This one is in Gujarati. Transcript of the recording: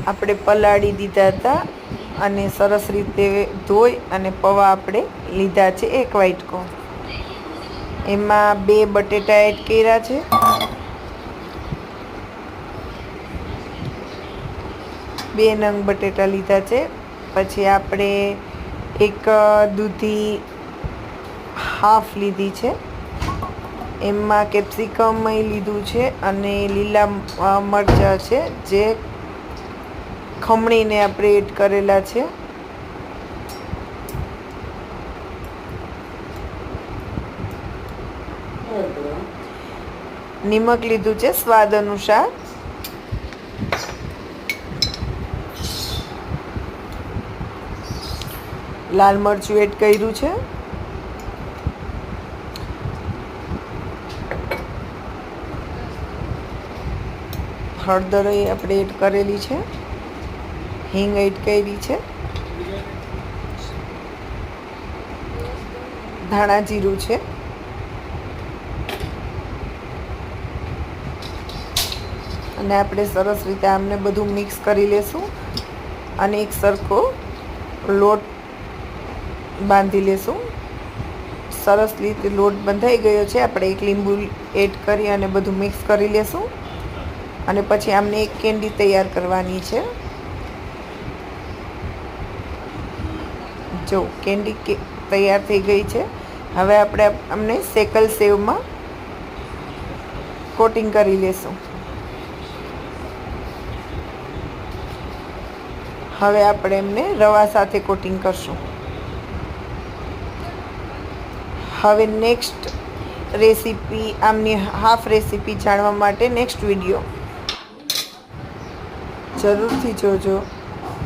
આપણે પલાળી દીધા હતા અને સરસ રીતે ધોઈ અને પૌવા આપણે લીધા છે 1 વાટકો. એમાં 2 બટેટા એડ કર્યા છે. બે નંગ બટેટા લીધા છે. પછી આપણે એક દૂધી હાફ લીધી છે. એમાં કેપ્સિકમ લીધું છે અને લીલા મરચાં છે જે ખમણીને આપણે એડ કરેલા છે. નિમક લીધું છે સ્વાદ અનુસાર. લાલ મરચું એડ કર્યું છે. હળદર આપણે એડ કરેલી છે. હિંગ એડ કરી છે. ધાણા જીરું છે. અને આપણે સરસ રીતે આમને બધું મિક્સ કરી લેશું અને એક સરખો લોટ બાંધી લેશું. સરસ રીતે લોટ બંધાઈ ગયો છે. આપણે એક લીંબુ એડ કરી અને બધું મિક્સ કરી લેશું અને પછી આમને એક કેન્ડી તૈયાર કરવાની છે. જો કેન્ડી તૈયાર થઈ ગઈ છે. હવે આપણે આમને શેકલ સેવમાં કોટિંગ કરી લેશું. હવે આપણે એમને રવા સાથે કોટિંગ કરશું. હવે નેક્સ્ટ રેસીપી આમની હાફ રેસીપી જાણવા માટે નેક્સ્ટ વિડીયો જરૂરથી જોજો.